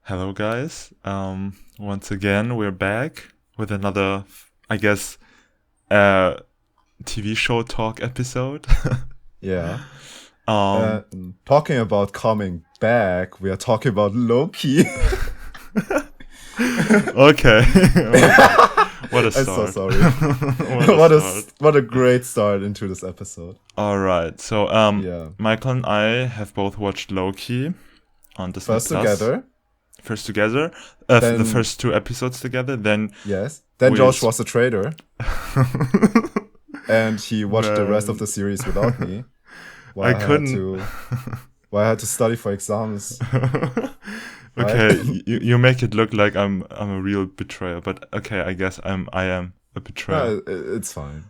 Hello, guys. Once again, we're back with another, I guess, uh, TV show talk episode. Yeah. um, Talking about coming back, we are talking about Loki. okay. What a I'm so start. sorry. What a start. What a great start into this episode. All right. So, Yeah. Michael and I have both watched Loki on Disney First Plus. together. First together. Then, the first two episodes together. Then yes. Then we Josh was a traitor. And he watched the rest of Man. the series without me. I couldn't. While I had to study for exams. Okay, you make it look like I'm a real betrayer, but okay, I guess I am a betrayer. It's fine.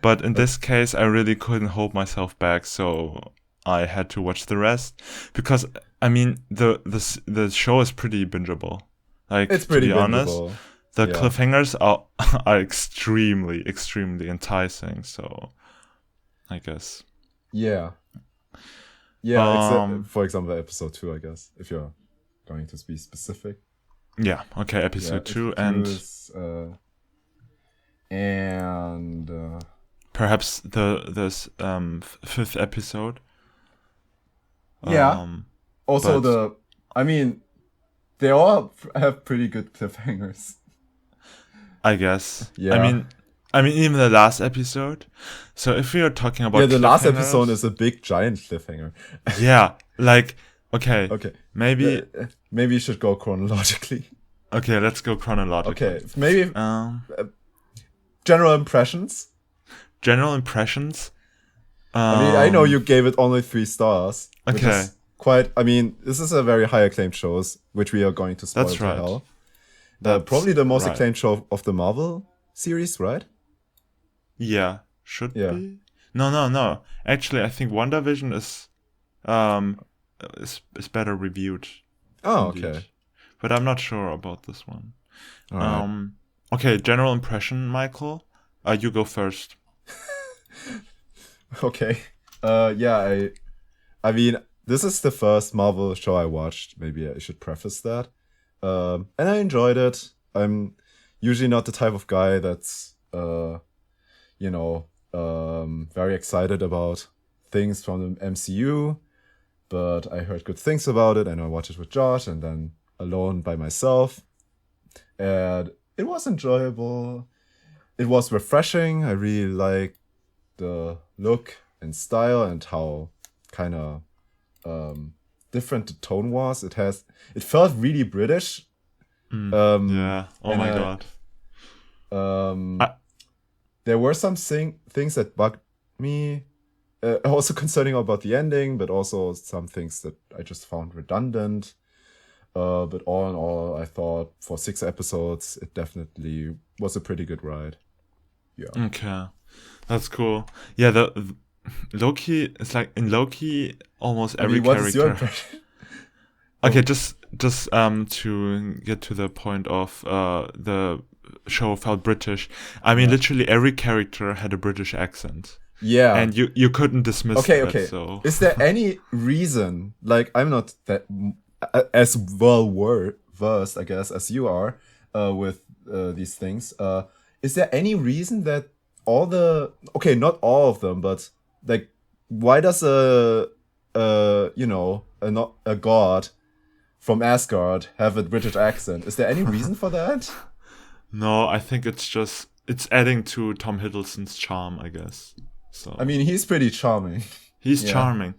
But in this case, I really couldn't hold myself back, so I had to watch the rest because I mean the show is pretty bingeable. Like, It's pretty to be honest, bingeable. the Yeah. cliffhangers are extremely enticing. So I guess. Yeah. Yeah, Um, except, for example, episode 2, I guess, if you're going to be specific. Yeah. Okay. Episode Yeah, 2 episode and. two is, and Perhaps this fifth episode. yeah. Um, Also, but- they all have pretty good cliffhangers. I guess. Yeah. I mean, even the last episode. So if we are talking about Yeah, the last cliffhangers- episode is a big giant cliffhanger. yeah, like okay, Okay, maybe maybe you should go chronologically. okay. Let's go chronologically. Okay, maybe general impressions. General impressions. I know you gave it only 3 stars. Which Okay. is quite. This is a very high acclaimed show, which we are going to spoil That's to right. hell. That's Probably the most right. acclaimed show of the Marvel series, right? Yeah, should Yeah. be. No. Actually, I think WandaVision is better reviewed. Oh, indeed. okay. But I'm not sure about this one. All right. Okay, general impression, Michael. You go first. Okay. Yeah, I mean, this is the first Marvel show I watched. Maybe I should preface that. And I enjoyed it. I'm usually not the type of guy that's, very excited about things from the MCU. But I heard good things about it, and I watched it with Josh, and then alone by myself. And it was enjoyable. It was refreshing. I really liked the look and style and how kind of different the tone was. It felt really British. Yeah. Oh and my I- god. There were some things that bugged me, also concerning about the ending, but also some things that I just found redundant. But all in all, I thought for 6 episodes, it definitely was a pretty good ride. Yeah. Okay, that's cool. Yeah, the Loki. It's like in Loki, almost every what character. is your impression? Okay, just to get to the point of the show felt British. I mean, literally every character had a British accent, Yeah. and you couldn't dismiss Okay, that. okay. So Is there any reason, like, I'm not that as well versed, I guess, as you are with these things. Is there any reason that not all of them, but like, why does a god from Asgard have a British accent? Is there any reason for that? no, I think it's adding to Tom Hiddleston's charm, I guess. So I mean, he's pretty charming. he's yeah. charming.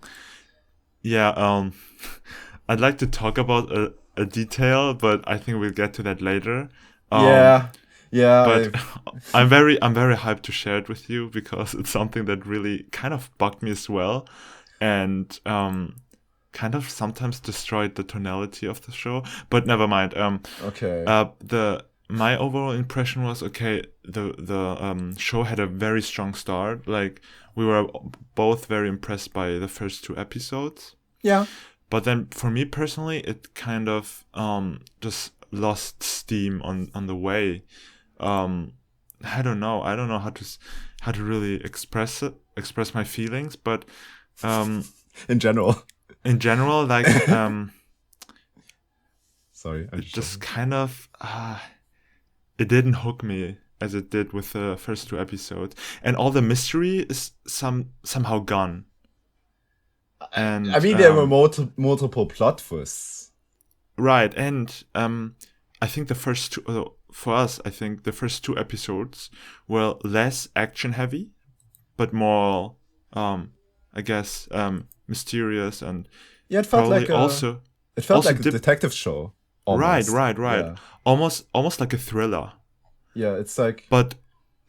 Yeah. I'd like to talk about a detail, but I think we'll get to that later. Yeah. But I'm very hyped to share it with you because it's something that really kind of bugged me as well, and kind of sometimes destroyed the tonality of the show. But never mind. Okay. My overall impression was okay. The show had a very strong start. Like, we were both very impressed by the first 2 episodes. Yeah. But then for me personally, it kind of just lost steam on the way. I don't know how to really express my feelings, but In general. in general, like Sorry, I'm it just joking. kind of it didn't hook me as it did with the first 2 episodes, and all the mystery is somehow gone. I And mean, there were multiple plot twists. right, and I think the first two for us, I think the first 2 episodes were less action heavy, but more, I guess, mysterious and Yeah, it felt probably like also a dip. detective show Right, almost. right, right. Yeah, Almost like a thriller. yeah. It's like But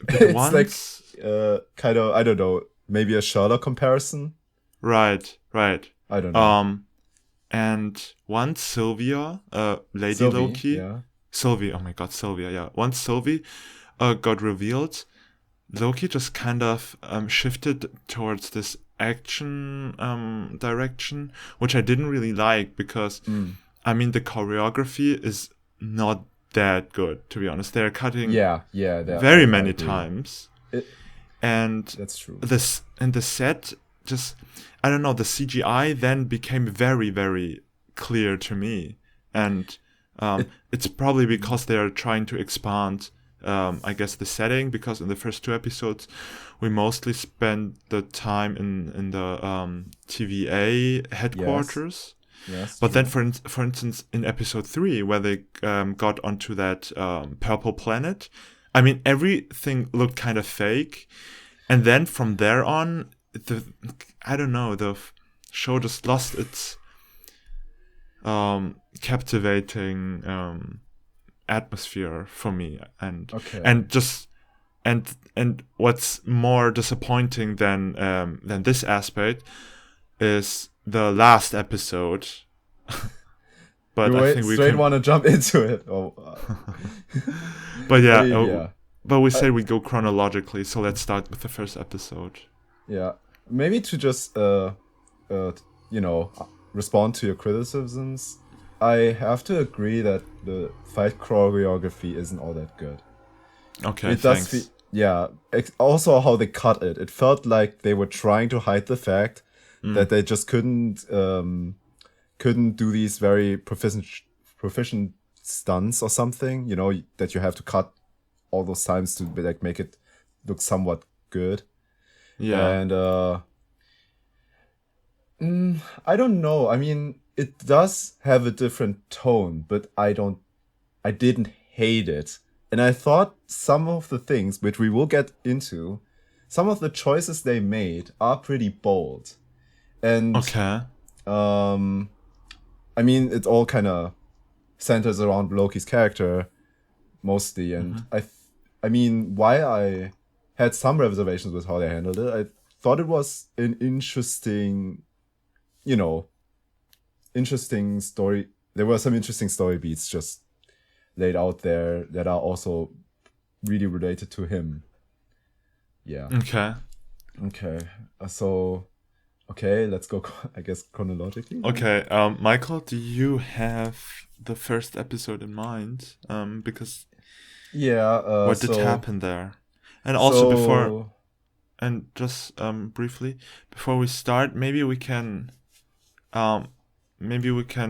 it's like once, kind of, I don't know, maybe a Sherlock comparison. right, right. I don't know. And once Sylvia, Lady Sylvie, Loki, yeah. Sylvie, oh my god, Sylvia, yeah. Once Sylvie got revealed, Loki just kind of shifted towards this action direction, which I didn't really like because, I mean, the choreography is not that good, to be honest. They're cutting Yeah, very I many agree. times. And That's true. the set just, I don't know, the CGI then became very, very clear to me. And it's probably because they're trying to expand, I guess, the setting, because in the first 2 episodes we mostly spent the time in the TVA headquarters. Yes, But true. then, for instance, in episode 3, where they got onto that purple planet, I mean, everything looked kind of fake. And then from there on, I don't know, the show just lost its captivating atmosphere for me, and Okay. just and what's more disappointing than this aspect is the last episode. But You I think we straight can. want to jump into it. But I yeah, mean, yeah. but we said we go chronologically, so let's start with the first episode. Yeah. Maybe to just you know, respond to your criticisms, I have to agree that the fight choreography isn't all that good. Okay, It does thanks. yeah, also how they cut it. It felt like they were trying to hide the fact that they just couldn't do these very proficient stunts or something, you know, that you have to cut all those times to like make it look somewhat good. Yeah. And I don't know. I mean, it does have a different tone, but I didn't hate it. And I thought some of the things, which we will get into, some of the choices they made are pretty bold. And Okay. I mean, it all kind of centers around Loki's character mostly. And I mean, while I had some reservations with how they handled it, I thought it was an interesting, you know, interesting story. There were some interesting story beats just laid out there that are also really related to him. Yeah. Okay. Okay. So, okay, let's go, I guess, chronologically. Okay. Michael, do you have the first episode in mind? Because Yeah. what did happen there? And also before, and just briefly before we start, maybe we can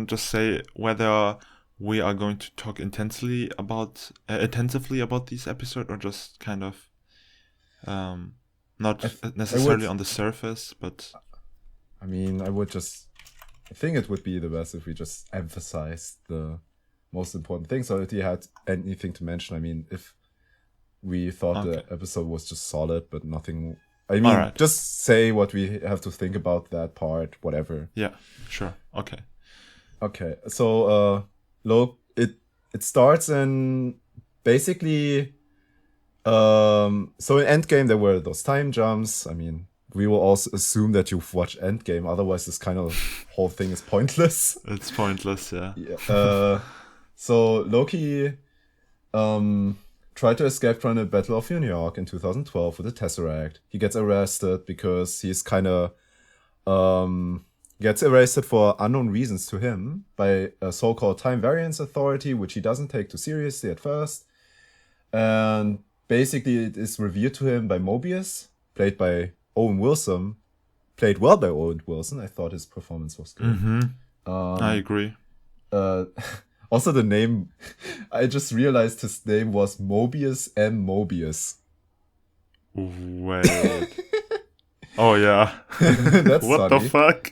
just say whether we are going to talk intensively about these episodes, or just kind of not necessarily on the surface, but I mean, I think it would be the best if we just emphasized the most important things. So if you had anything to mention, I mean, if we thought the episode was just solid, but nothing. I mean, just say what we have to think about that part, whatever. Yeah, sure. Okay. Okay. So, it starts in basically. So in Endgame there were those time jumps. I mean, we will also assume that you've watched Endgame, otherwise this kind of whole thing is pointless. It's pointless, yeah. So Loki tried to escape from the Battle of New York in 2012 with the Tesseract. He gets arrested because he's kind of gets arrested for unknown reasons to him by a so-called Time Variance Authority, which he doesn't take too seriously at first. And basically it is revealed to him by Mobius, played by Owen Wilson. Played well by Owen Wilson. I thought his performance was good. I agree. Also, the name, I just realized his name was Mobius M. Mobius. Wait. Oh yeah. That's What the funny. fuck?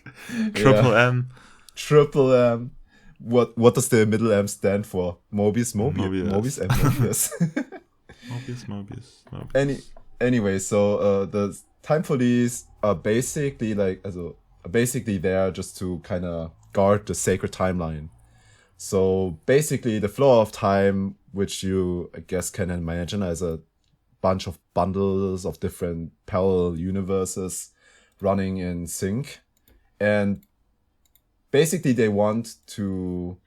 Triple M. Triple M. What does the middle M stand for? Mobius Mobius. M. Mobius. Mobius. Anyway, so the time police are basically basically there just to kind of guard the sacred timeline. So basically, the flow of time, which you I guess can imagine as a bunch of bundles of different parallel universes running in sync, and basically they want to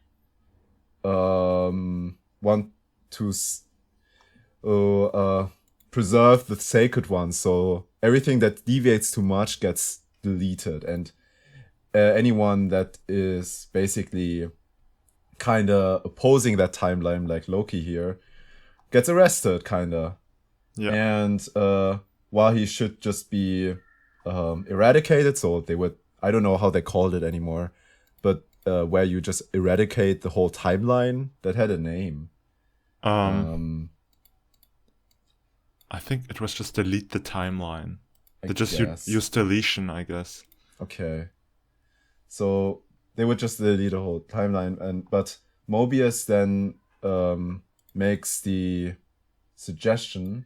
preserve the sacred one. So everything that deviates too much gets deleted, and anyone that is basically kind of opposing that timeline, like Loki here, gets arrested, kind of. Yeah. And while he should just be eradicated, so they would, I don't know how they called it anymore, but where you just eradicate the whole timeline, that had a name. I think it was just delete the timeline. They just use deletion, I guess. Okay. So they would just delete the whole timeline, but Mobius then makes the suggestion.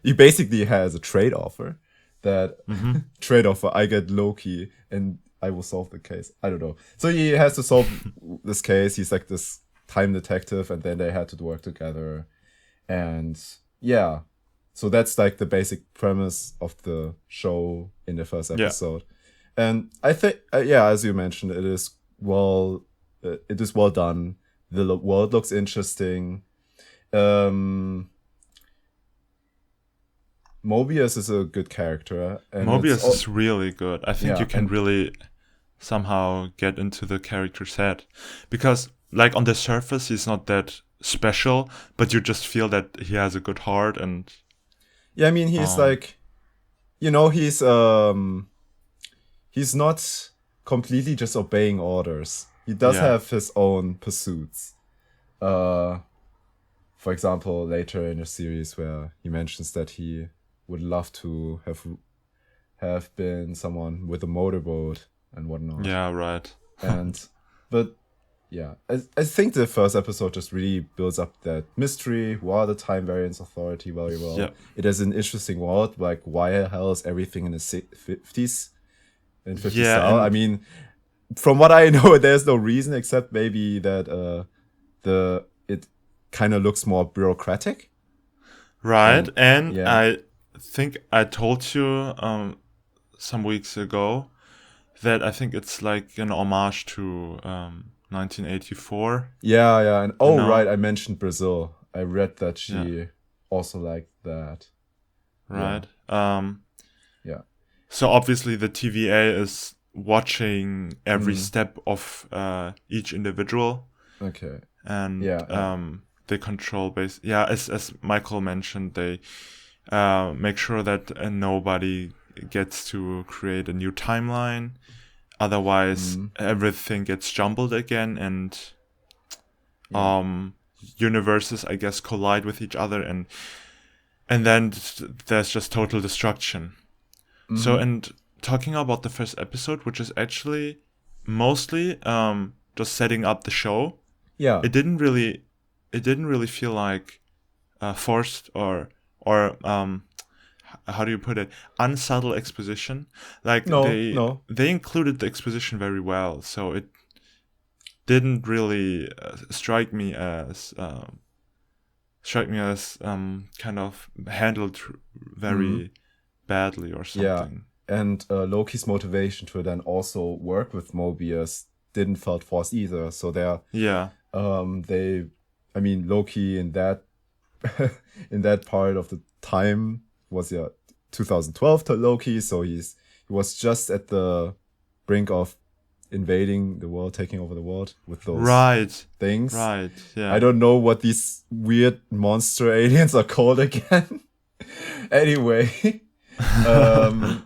He basically has a trade offer that trade offer. I get Loki and I will solve the case. I don't know. So he has to solve this case. He's like this time detective, and then they had to work together. And yeah, so that's like the basic premise of the show in the first episode. Yeah. And I think, as you mentioned, it is well done. The world looks interesting. Mobius is a good character. And Mobius is really good. I think you can really somehow get into the character's head. Because, like, on the surface, he's not that special, but you just feel that he has a good heart. And yeah, I mean, he's like, he's not completely just obeying orders. He does have his own pursuits. For example, later in the series where he mentions that he would love to have been someone with a motorboat and whatnot. Yeah, right. But I think the first episode just really builds up that mystery. Who are the Time Variance Authority very well. Yeah. It has an interesting world, like why the hell is everything in the 50s? In 50s style? I mean, from what I know, there's no reason except maybe that it kind of looks more bureaucratic. Right, and I think I told you some weeks ago that I think it's like an homage to 1984. Yeah, and right, I mentioned Brazil. I read that she also liked that. Right. Yeah. So obviously the TVA is watching every step of each individual. Okay. And they control as Michael mentioned, they make sure that nobody gets to create a new timeline. Otherwise, everything gets jumbled again, and universes, I guess, collide with each other, and then there's just total destruction. So, and talking about the first episode, which is actually mostly just setting up the show. Yeah, it didn't really feel like forced or how do you put it, unsubtle exposition. Like they included the exposition very well, so it didn't really strike me as kind of handled very badly or something. Yeah, and Loki's motivation to then also work with Mobius didn't felt forced either. So Loki in that in that part of the time was 2012 to Loki, so he was just at the brink of invading the world, taking over the world with those things. Right. Yeah. I don't know what these weird monster aliens are called again. Anyway, and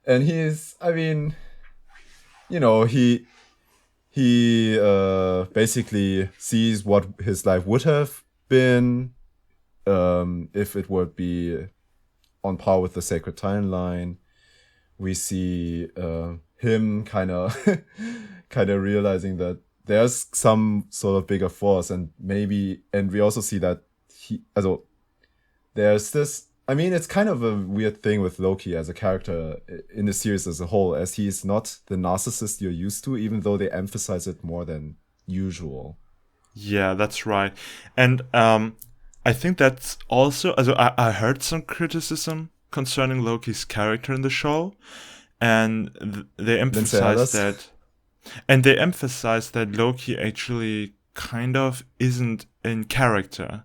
he's, I mean, he basically sees what his life would have been if it would be on par with the sacred timeline. We see him kind of realizing that there's some sort of bigger force, and we also see that there's this. I mean, it's kind of a weird thing with Loki as a character in the series as a whole, as he's not the narcissist you're used to, even though they emphasize it more than usual. Yeah, that's right. And I think that's also, I heard some criticism concerning Loki's character in the show, and they emphasized that Loki actually kind of isn't in character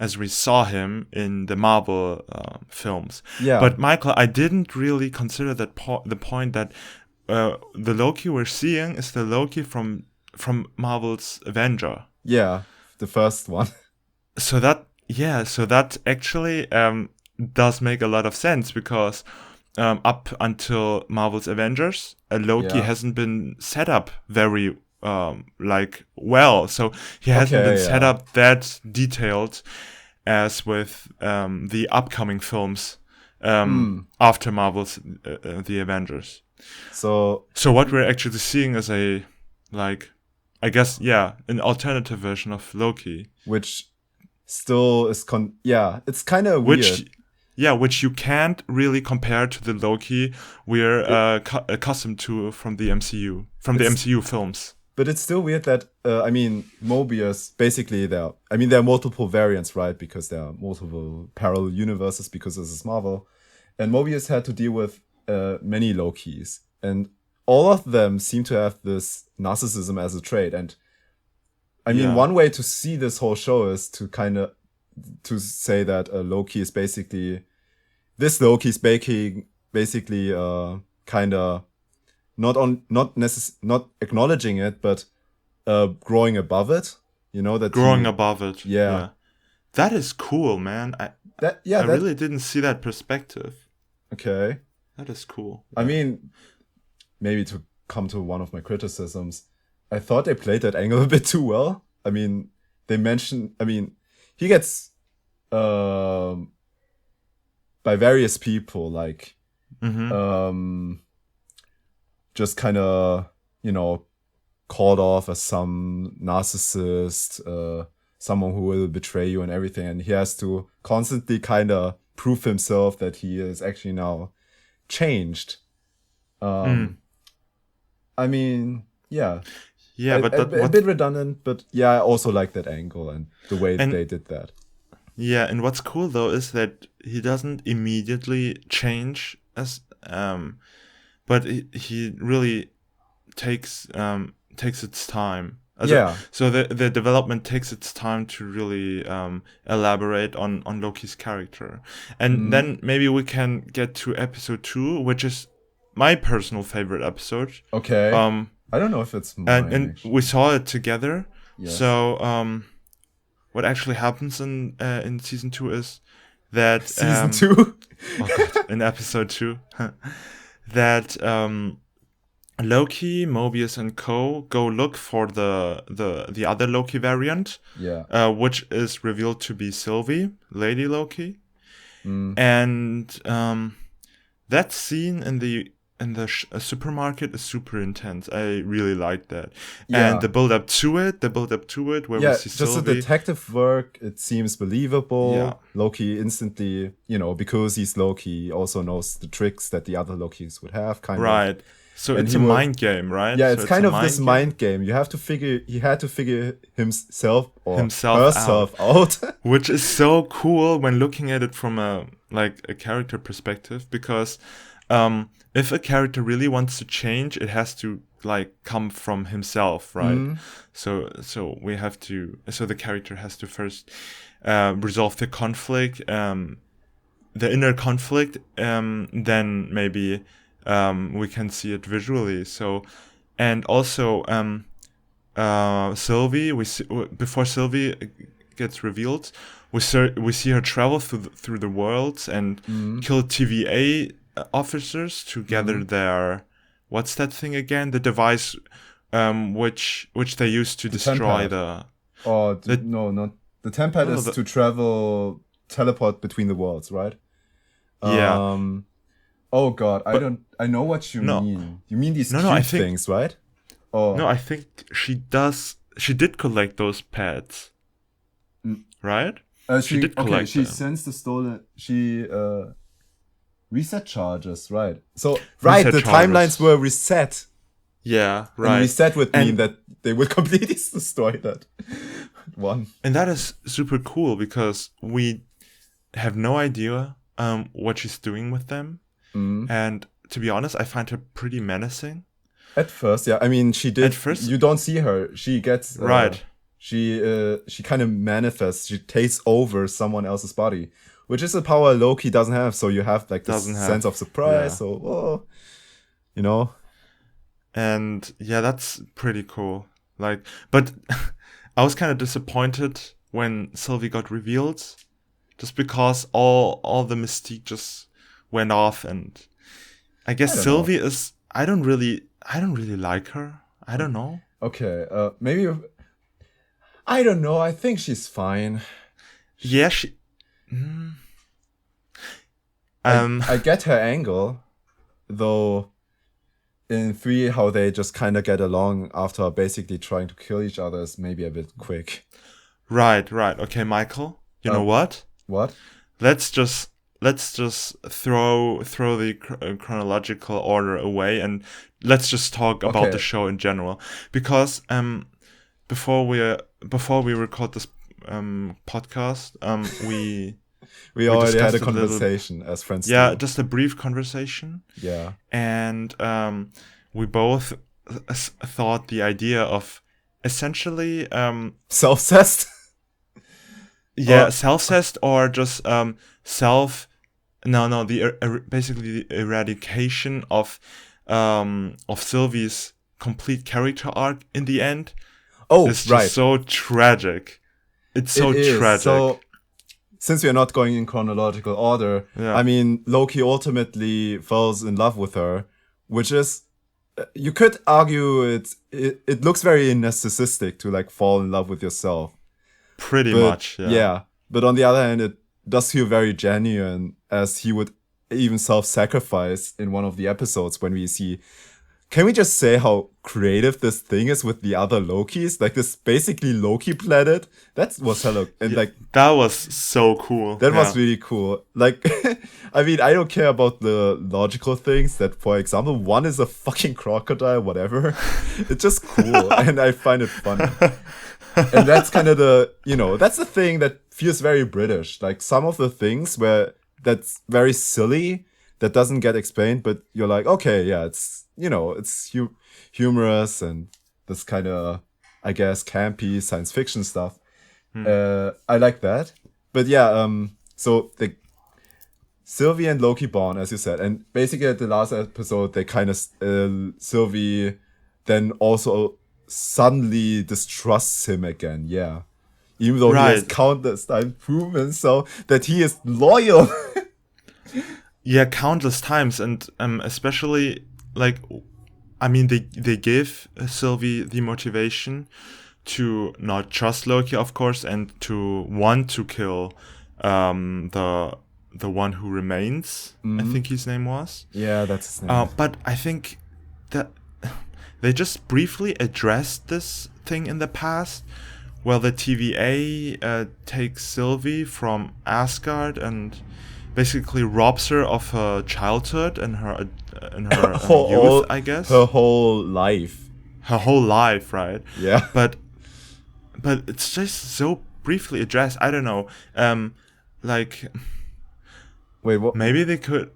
as we saw him in the Marvel films. Yeah. But Michael, I didn't really consider that the point that the Loki we're seeing is the Loki from Marvel's Avenger. Yeah, the first one. So that actually does make a lot of sense, because up until Marvel's Avengers, Loki hasn't been set up very well. So he hasn't been set up that detailed as with the upcoming films after Marvel's the Avengers. So what we're actually seeing is an alternative version of Loki, which still is it's kind of weird. Which you can't really compare to the Loki we're accustomed to from the MCU, the MCU films. But it's still weird that, Mobius, basically there are multiple variants, right? Because there are multiple parallel universes because this is Marvel. And Mobius had to deal with many Lokis. And all of them seem to have this narcissism as a trait. And one way to see this whole show is to to say that Loki is basically not acknowledging it, but growing above it. Above it. Yeah. That is cool, man. I really didn't see that perspective. Okay. That is cool. I mean, maybe to come to one of my criticisms, I thought they played that angle a bit too well. I mean, they mentioned, he gets by various people, like just kind of, called off as some narcissist, someone who will betray you and everything. And he has to constantly kind of prove himself that he is actually now changed. Yeah, but a bit redundant, but yeah, I also like that angle and the way they did that. Yeah, and what's cool though is that he doesn't immediately change but he really takes its time. So the development takes its time to really elaborate on Loki's character. And then maybe we can get to episode 2, which is my personal favorite episode. Okay. I don't know if it's mine. And we saw it together. Yes. So what actually happens in season 2 is that season 2? In episode 2 that Loki, Mobius, and co. go look for the other Loki variant, which is revealed to be Sylvie, Lady Loki, and that scene in the supermarket is super intense. I really like that, and the build up to it, where we see just Sylvie. The detective work, it seems believable. Yeah. Loki instantly, because he's Loki, also knows the tricks that the other Lokis would have, kind of. Right. So it's a mind game, right? Yeah, it's kind of this mind game. He had to figure himself herself out. Which is so cool when looking at it from a character perspective, because if a character really wants to change, it has to come from himself, right? So the character has to first resolve the conflict, the inner conflict, then maybe we can see it visually. So, and also Sylvie, before Sylvie gets revealed, we see her travel through the worlds and kill TVA officers to gather their, what's that thing again? The device which they used to destroy Tempad. No, not the Tempad No, is the- to teleport between the worlds, right? yeah, Oh God, but I know what you no, mean. You mean these I cube think things, right? no, Oh, I think she did collect those pads, mm, right? She did collect she them. sends the stolen. She reset charges, right? So right, Reset the timelines charges. were reset, Yeah, and right. reset would mean And that they will completely destroy that one. that is super cool because we have no idea what she's doing with them. Mm. And to be honest, I find her pretty menacing. At first, yeah. I mean, she At did. first, You don't see her. She gets. right. She kind of manifests. She takes over someone else's body, which is a power Loki doesn't have. So you have like this Doesn't sense have. of surprise. Yeah. So, oh, you know. And yeah, that's pretty cool. Like, but I was kind of disappointed when Sylvie got revealed, just because all the mystique just went off, and I guess I don't know. Sylvie is. I don't really like her. I don't know. Okay. Maybe. I don't know. I think she's fine. Yeah, she. Um. I get her angle, though. In 3, how they just kind of get along after basically trying to kill each other is maybe a bit quick. Right. Okay, Michael. You know Um, what? What? Let's just throw the chronological order away, and let's just talk about Okay. the show in general, because before we record this podcast, We already had a discussed a little, conversation as friends. yeah, do. just a brief conversation, Yeah. and we both thought the idea of essentially Self-cessed? yeah, Or- self-cessed, or just basically the eradication of Sylvie's complete character arc in the end Oh, is just right. so tragic. It's so It is. tragic. So, since we are not going in chronological order, Yeah. I mean, Loki ultimately falls in love with her, which is, you could argue it looks very narcissistic to like fall in love with yourself. Pretty But much, yeah. But on the other hand, it does feel very genuine, as he would even self-sacrifice in one of the episodes when we see. Can we just say how creative this thing is with the other Lokis? Like this basically Loki planet. That was hello, and like That was so cool. that yeah. was really cool. Like, I mean, I don't care about the logical things. That, for example, one is a fucking crocodile, whatever. It's just cool, and I find it funny. And that's kind of that's the thing that feels very British. Like some of the things where that's very silly, that doesn't get explained, but you're like, okay, yeah, it's it's humorous and this kind of, I guess, campy science fiction stuff. I like that. But yeah, so the Sylvie and Loki bond, as you said, and basically at the last episode, they kind of Sylvie then also suddenly distrusts him again. Yeah, even though he has Right. countless times proven so that he is loyal. Yeah, countless times, and especially like, I mean, they give Sylvie the motivation to not trust Loki, of course, and to want to kill the one who remains. I think his name was. Yeah, that's his name. But I think that they just briefly addressed this thing in the past. Well, the TVA takes Sylvie from Asgard and basically robs her of her childhood and her youth, I guess. Her whole life. Her whole life, right? Yeah. But it's just so briefly addressed. I don't know. Like, Wait, what? maybe they could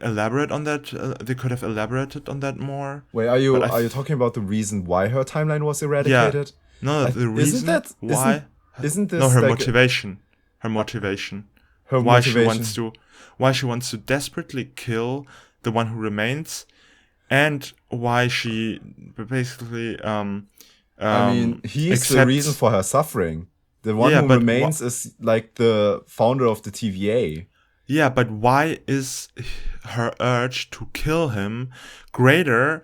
elaborate on that. They could have elaborated on that more. Wait, are you But I talking about the reason why her timeline was eradicated? No, the reason why. Isn't this No, her like motivation. Her motivation. her Why motivation? she wants to desperately kill the one who remains, and why she basically I mean, he is the accepts- reason for her suffering. The one Yeah, who but remains is like the founder of the TVA. Yeah, but why is her urge to kill him greater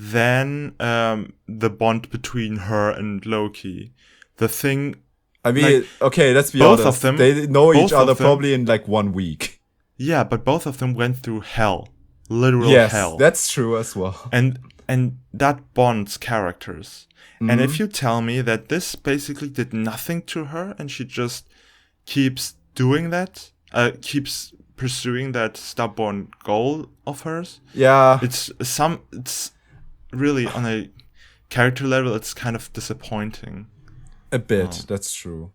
than the bond between her and Loki. The thing, I mean, like, okay, let's be both honest. of them- They know each both of other them- probably in like 1 week. yeah, but both of them went through hell, literal Yes, hell, that's true as well. and that bonds characters. And if Mhm. you tell me that this basically did nothing to her, and she just keeps doing that, keeps pursuing that stubborn goal of hers, Yeah, it's really on a character level, it's kind of disappointing. a bit. That's true.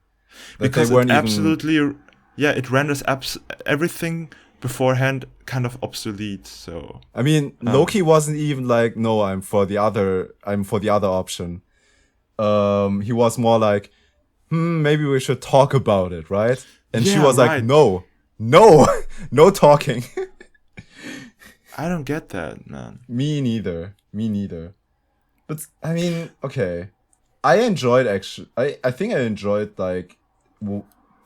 That Because they weren't it even. absolutely, yeah, it renders everything beforehand kind of obsolete. So I mean, Loki wasn't even like, no, I'm for the other option. He was more like, maybe we should talk about it, right? And she Yeah, was like, right. no, no talking. I don't get that, man. Me neither. But I mean, okay. I enjoyed actually. I think I enjoyed like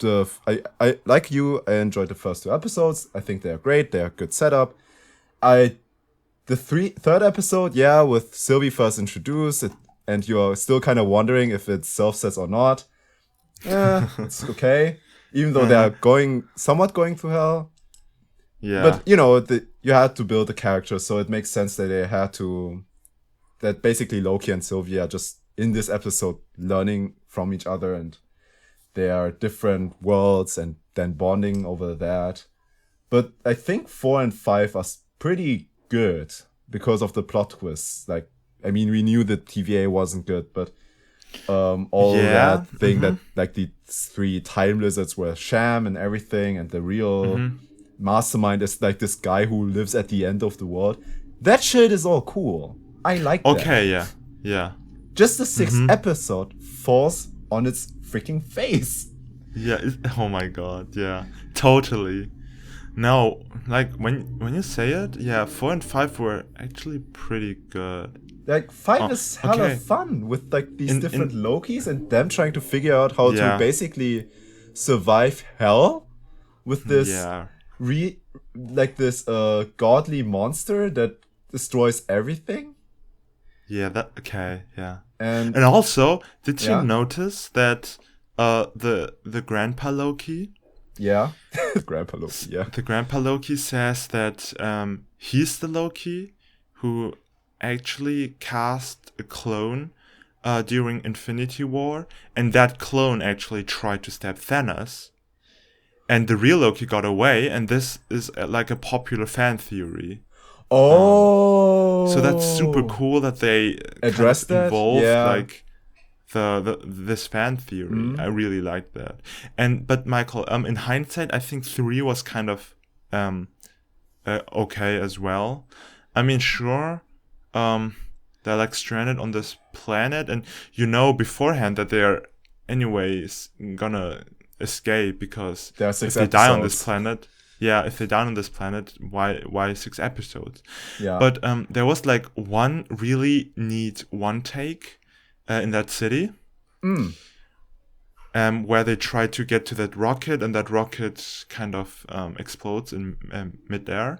I like you. I enjoyed the first 2 episodes. I think they are great. They are good setup. The third episode, yeah, with Sylvie first introduced, and you're still kind of wondering if it's self-sets or not. Yeah, it's okay. Even though they are somewhat going through hell. Yeah. But, you had to build the character, so it makes sense that basically Loki and Sylvie are just in this episode learning from each other, and they are different worlds and then bonding over that. But I think 4 and 5 are pretty good because of the plot twists. Like, I mean, we knew that TVA wasn't good, but all that thing that like the 3 time lizards were sham and everything, and the real mastermind is like this guy who lives at the end of the world. That shit is all cool. I like that. Okay, yeah. Just the 6th episode falls on its freaking face. Yeah, oh my god, yeah. Totally. No, like when you say it, yeah, 4 and 5 were actually pretty good. Like 5 is hella fun with like these different Lokis and them trying to figure out how to basically survive hell with this this godly monster that destroys everything. Yeah, yeah. And also, did you notice that the Grandpa Loki? Yeah. Grandpa Loki, yeah. The Grandpa Loki says that he's the Loki who actually cast a clone during Infinity War, and that clone actually tried to stab Thanos. And the real Loki got away, and this is like a popular fan theory. Oh, so that's super cool that they addressed that. Involved like this fan theory. I really like that. But Michael, in hindsight, I think 3 was kind of okay as well. I mean, sure, they're like stranded on this planet, and beforehand that they're anyways gonna escape because if they die on this planet. Yeah, if they die on this planet, why 6 episodes? Yeah. But there was like one really neat one take in that city, where they try to get to that rocket, and that rocket kind of explodes in midair,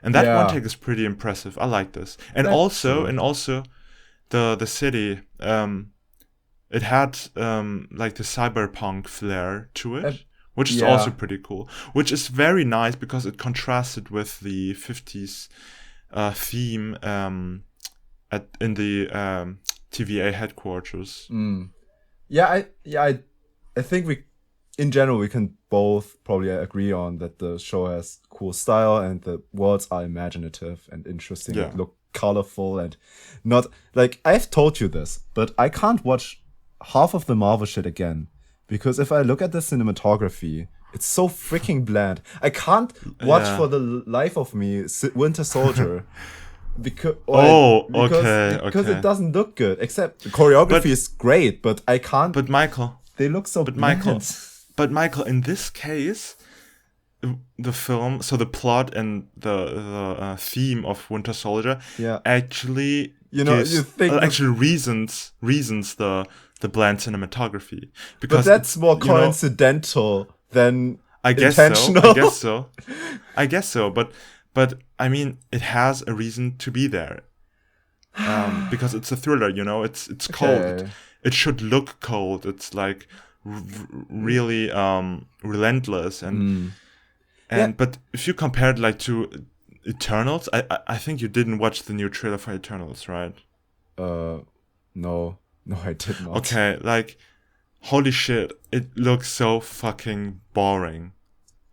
and that one take is pretty impressive. I like this, and also the city, it had like the cyberpunk flair to it. Which is also pretty cool. Which is very nice because it contrasted with the 50s theme in the TVA headquarters. Yeah, I think in general we can both probably agree on that the show has cool style and the worlds are imaginative and interesting. Yeah. And look colorful and not like I've told you this, but I can't watch half of the Marvel shit again. Because if I look at the cinematography, it's so freaking bland. I can't watch for the life of me Winter Soldier. Because it doesn't look good. Except the choreography is great, but I can't. But Michael, they look so bland. But Michael, in this case, the film, so the plot and the theme of Winter Soldier, actually, reasons the bland cinematography, because but that's more coincidental than intentional. I guess so. But I mean, it has a reason to be there. because it's a thriller. It's cold. Okay. It should look cold. It's like really relentless Yeah. but if you compare it like to Eternals, I think you didn't watch the new trailer for Eternals, right? No, I did not. Okay, like holy shit, it looks so fucking boring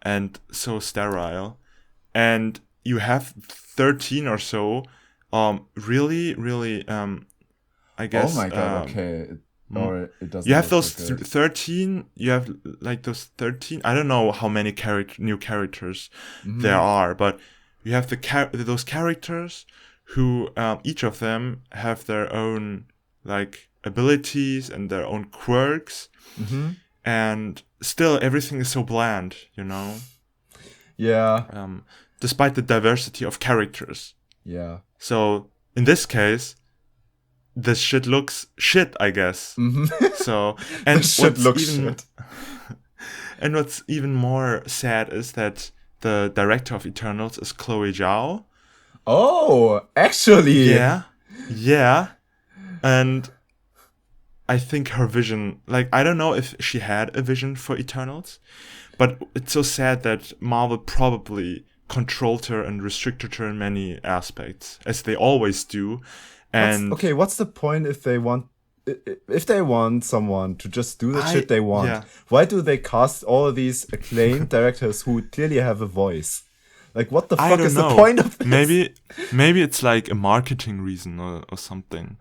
and so sterile, and you have 13 or so, really, really, I Oh guess, my god. Okay. Or it doesn't. you have look those so good. 13. You have like those 13. I don't know how many new characters there Mhm. are, but you have those characters who each of them have their own like abilities and their own quirks, Mhm. and still everything is so bland, Yeah. despite the diversity of characters. Yeah. So in this case, this shit looks shit, I guess. Mhm. So, and This shit looks shit. And what's even more sad is that the director of Eternals is Chloe Zhao. Oh, actually. Yeah, and I think her vision, like, I don't know if she had a vision for Eternals, but it's so sad that Marvel probably controlled her and restricted her in many aspects, as they always do. And What's the point if they want someone to just do the shit they want? yeah. Why do they cast all of these acclaimed directors who clearly have a voice? Like, what the I fuck don't is know. the point of this? Maybe it's like a marketing reason or something.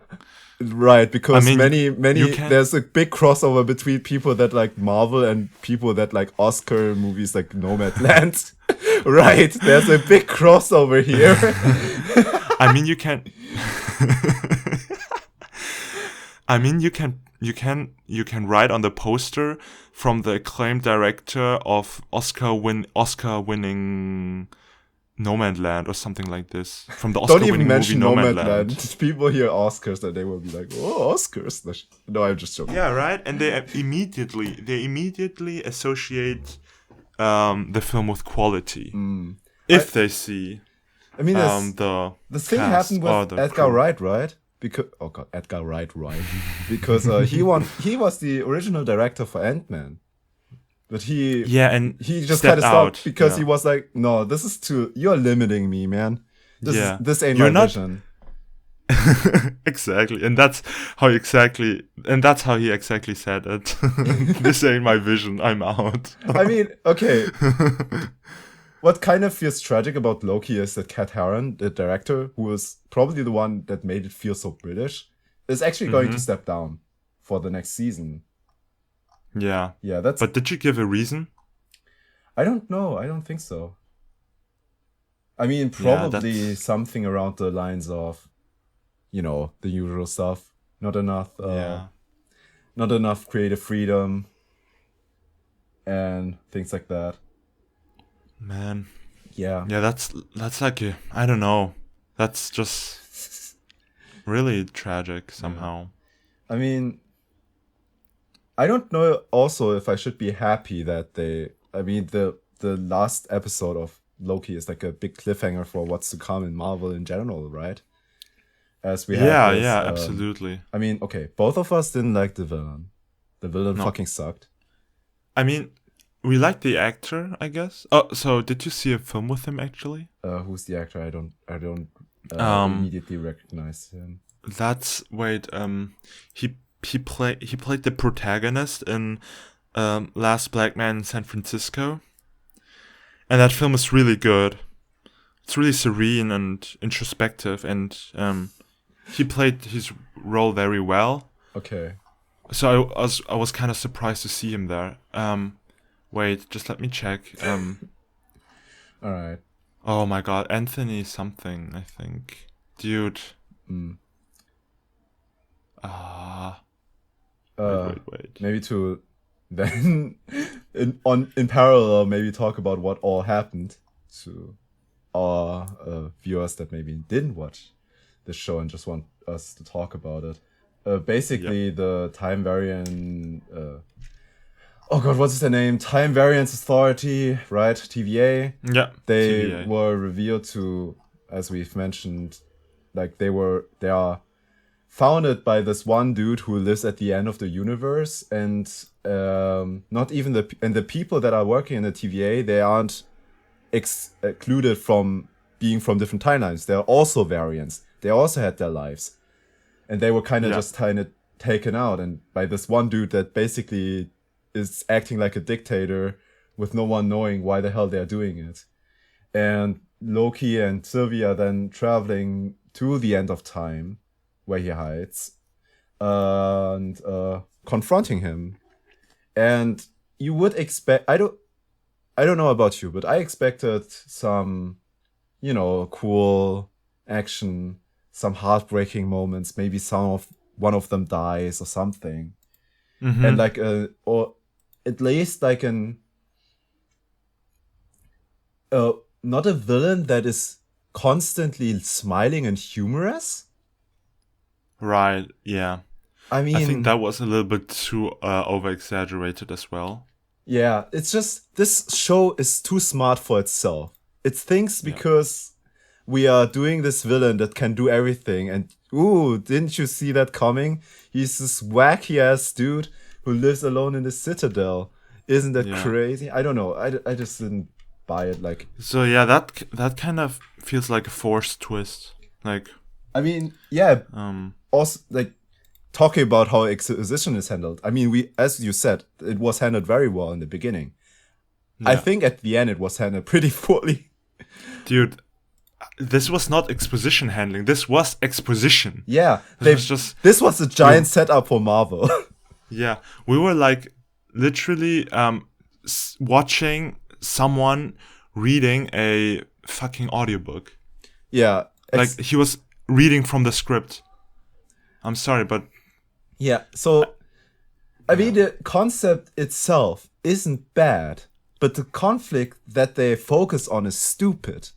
Right, because I mean, many there's a big crossover between people that like Marvel and people that like Oscar movies like Nomadland. Right, there's a big crossover here. I mean, you can. I mean, you can write on the poster from the acclaimed director of Oscar winning Nomadland or something like this. From the Oscar Don't even winning movie mention Nomadland. Nomadland. People hear Oscars and they will be like, "Oh, Oscars!" No, I'm just joking. Yeah, right. And they immediately associate the film with quality if they see I mean, the thing happened with Edgar Wright, right? Because Edgar Wright, right? Because he was the original director for Ant-Man, but he just had to stop because he was like, "No, this is you're limiting me, man. This ain't my vision." Exactly, and that's how he exactly said it. This ain't my vision. I'm out. I mean, okay. What kind of feels tragic about Loki is that Kat Herron, the director, who is probably the one that made it feel so British, is actually going to step down for the next season. Yeah. Yeah, But did you give a reason? I don't know. I don't think so. I mean, probably something around the lines of, the usual stuff. Not enough. Not enough creative freedom. And things like that. Man. Yeah. Yeah, that's like I don't know. That's just really tragic somehow. I mean, I don't know also if I should be happy that the last episode of Loki is like a big cliffhanger for what's to come in Marvel in general, right? As we have this, absolutely. I mean, okay, both of us didn't like the villain. The villain fucking sucked. I mean, we like the actor, I guess. Oh, so did you see a film with him actually? Who's the actor? I don't immediately recognize him. He played the protagonist in Last Black Man in San Francisco, and that film is really good. It's really serene and introspective, and he played his role very well. Okay. So I was kind of surprised to see him there. Wait, just let me check. All right. Oh my God, Anthony something, I think. Dude. Wait. Maybe to then in parallel maybe talk about what all happened to our viewers that maybe didn't watch the show and just want us to talk about it. Basically, the Time Variant. Oh God, what's their name? Time Variance Authority, right? TVA. Yeah. They TVA. were revealed to, as we've mentioned, like they are founded by this one dude who lives at the end of the universe, and not even the people that are working in the TVA, they aren't excluded from being from different timelines. They're also variants. They also had their lives, and they were kind of taken out, and by this one dude that basically is acting like a dictator with no one knowing why the hell they're doing it. And Loki and Sylvie are then traveling to the end of time, where he hides, and confronting him. And you would expect, I don't know about you, but I expected some, cool action, some heartbreaking moments, maybe one of them dies or something. Mm-hmm. And or at least like not a villain that is constantly smiling and humorous. Right, yeah. I mean, I think that was a little bit too over-exaggerated as well. Yeah, it's just, this show is too smart for itself. It thinks because we are doing this villain that can do everything, and ooh, didn't you see that coming? He's this wacky-ass dude who lives alone in the Citadel. Isn't that crazy? I don't know. I just didn't buy it. Like, so yeah, that kind of feels like a forced twist. Like, I mean, yeah. Also, like, talking about how exposition is handled. I mean, as you said, it was handled very well in the beginning. Yeah. I think at the end it was handled pretty poorly. Dude, this was not exposition handling. This was exposition. Yeah, this was a giant setup for Marvel. Yeah, we were like literally watching someone reading a fucking audiobook. Yeah, like he was reading from the script. I'm sorry, but yeah. So, I mean, the concept itself isn't bad, but the conflict that they focus on is stupid.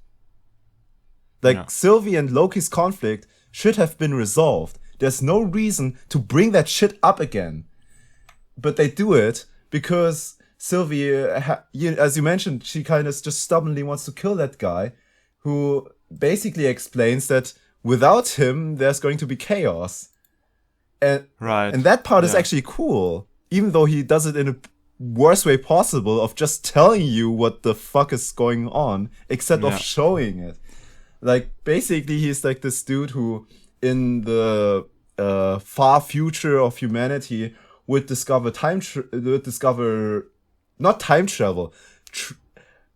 Like, Sylvie and Loki's conflict should have been resolved. There's no reason to bring that shit up again. But they do it because Sylvie, as you mentioned, she kind of just stubbornly wants to kill that guy, who basically explains that without him, there's going to be chaos. And that part is actually cool, even though he does it in a worst way possible of just telling you what the fuck is going on, except of showing it. Like, basically, he's like this dude who, in the far future of humanity, would discover not time travel.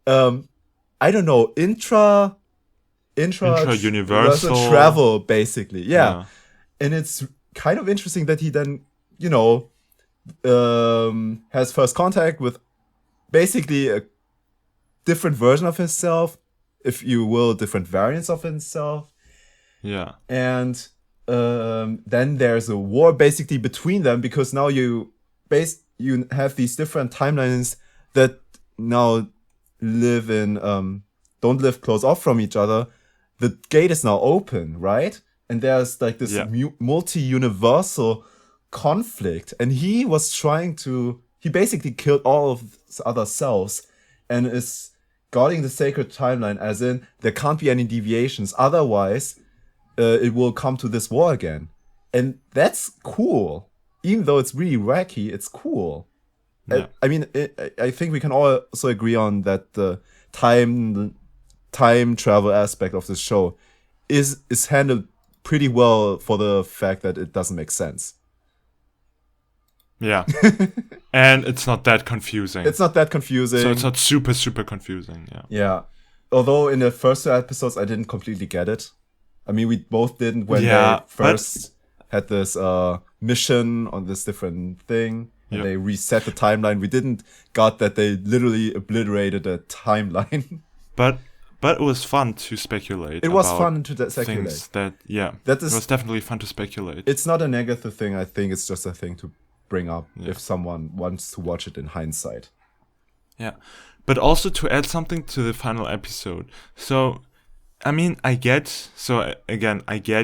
I don't know, intra-universal travel, basically. Yeah. And it's kind of interesting that he then, has first contact with basically a different version of himself, if you will, different variants of himself. Yeah. And then there's a war basically between them, because now you have these different timelines that now don't live close off from each other. The gate is now open, right? And there's like this multi-universal conflict. And he basically killed all of his other selves and is guarding the sacred timeline, as in there can't be any deviations. Otherwise, it will come to this war again. And that's cool. Even though it's really wacky, it's cool. Yeah. I mean, I think we can all also agree on that the time travel aspect of this show is handled pretty well, for the fact that it doesn't make sense. Yeah. And it's not that confusing. So it's not super, super confusing. Yeah. Yeah. Although in the first 2 episodes, I didn't completely get it. I mean, we both didn't when they first had this mission on this different thing. And they reset the timeline. We didn't got that they literally obliterated a timeline. But it was fun to speculate. It was fun to speculate. It was definitely fun to speculate. It's not a negative thing, I think. It's just a thing to bring up if someone wants to watch it in hindsight. Yeah. But also to add something to the final episode. So, I mean, I get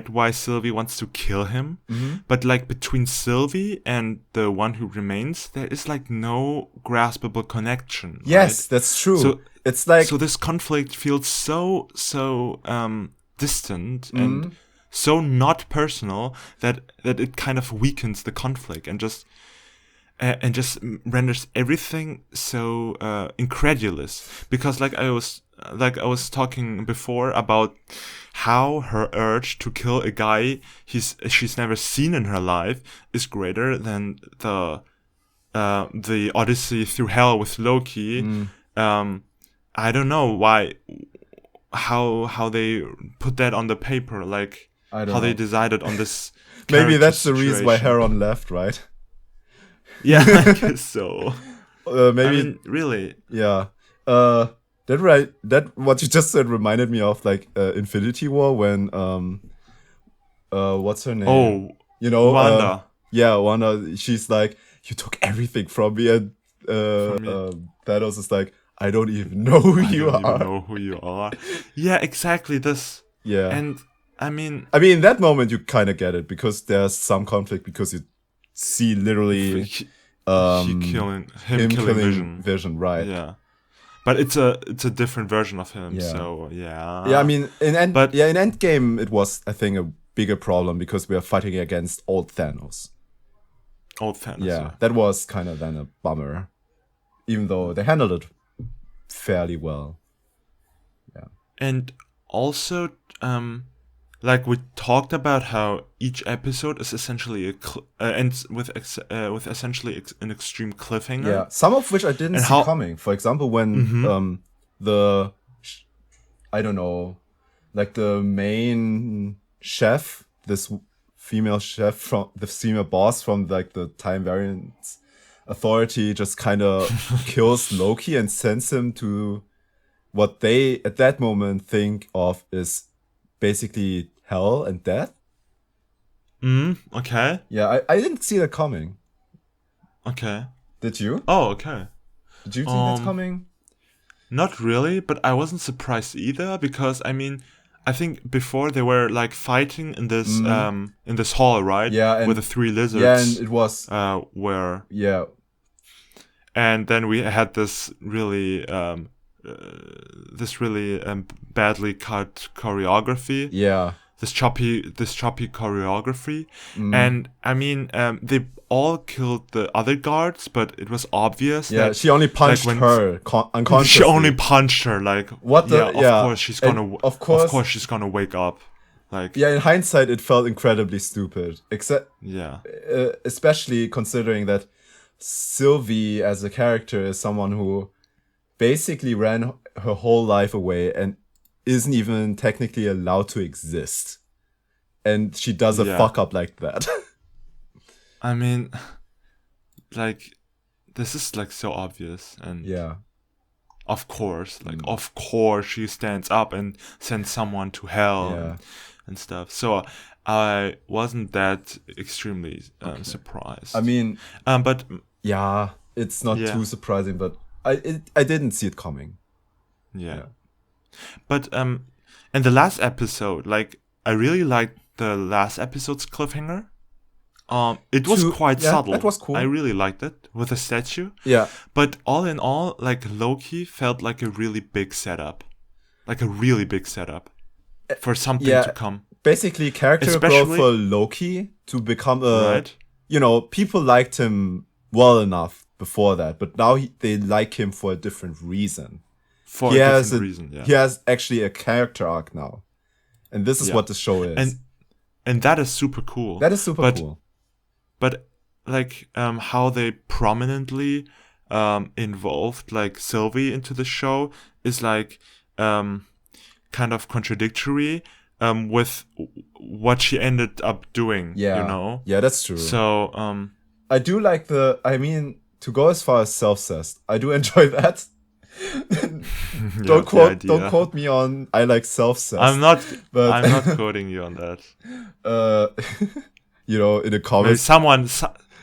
why Sylvie wants to kill him. Mm-hmm. But like between Sylvie and the one who remains, there is like no graspable connection. Yes, right? That's true. So it's like, so this conflict feels so distant and so not personal that it kind of weakens the conflict and just renders everything so incredulous. Because like I was talking before about how her urge to kill a guy she's never seen in her life is greater than the Odyssey through Hell with Loki. I don't know why, how they put that on the paper, like how they decided on this. Maybe that's the reason why Heron left, right? Yeah, I guess so. Maybe. I mean, really. Yeah. That what you just said reminded me of like Infinity War when what's her name? Oh, you know, Wanda. Yeah, Wanda. She's like, you took everything from me, and Thanos is like, I don't even know who you are. I don't even know who you are. Yeah, exactly. This. Yeah. And I mean, in that moment you kind of get it because there's some conflict because you see literally him killing Vision, right? Yeah. But it's a different version of him. Yeah. So yeah. Yeah, I mean, in Endgame it was, I think, a bigger problem because we are fighting against old Thanos. Yeah, that was kind of then a bummer, even though they handled it fairly well. Yeah. And also, like we talked about how each episode is essentially ends with essentially an extreme cliffhanger. Yeah, some of which I didn't see coming. For example, when the I don't know, like the main chef, this female chef from the female boss from like the Time Variance Authority, just kind of kills Loki and sends him to what they at that moment think of is basically hell and death. Okay. Yeah, I didn't see that coming. Okay. Did you? Oh, okay. Did you think that's coming? Not really, but I wasn't surprised either because I mean, I think before they were like fighting in this hall, right? Yeah, with the three lizards. Yeah, and it was where. Yeah. And then we had this really badly cut choreography. Yeah. This choppy choreography, and I mean, they all killed the other guards, but it was obvious. Yeah, that, she only punched her unconsciously. She only punched her. Like, what? Of course she's gonna. Of course she's gonna wake up. Like, yeah, in hindsight, it felt incredibly stupid. Especially considering that Sylvie as a character is someone who basically ran her whole life away and isn't even technically allowed to exist. And she does a fuck up like that. I mean, like, this is like so obvious. And yeah. Of course she stands up and sends someone to hell and stuff. So I wasn't that extremely surprised. I mean, but yeah, it's not too surprising, but I didn't see it coming. Yeah. But in the last episode, like I really liked the last episode's cliffhanger. It was quite subtle. That was cool. I really liked it with the statue. Yeah. But all in all, like Loki felt like a really big setup. Like a really big setup for something to come. Basically character growth for Loki to become a people liked him well enough before that, but now they like him for a different reason. He has actually a character arc now. And this is what the show is. And that is super cool. That is super cool. But like how they prominently involved like Sylvie into the show is like kind of contradictory with what she ended up doing. Yeah. You know? Yeah, that's true. So I do like to go as far as self-cessed, I do enjoy that. Don't quote me on I like self-cessed. I'm not quoting you on that. In the comments. Maybe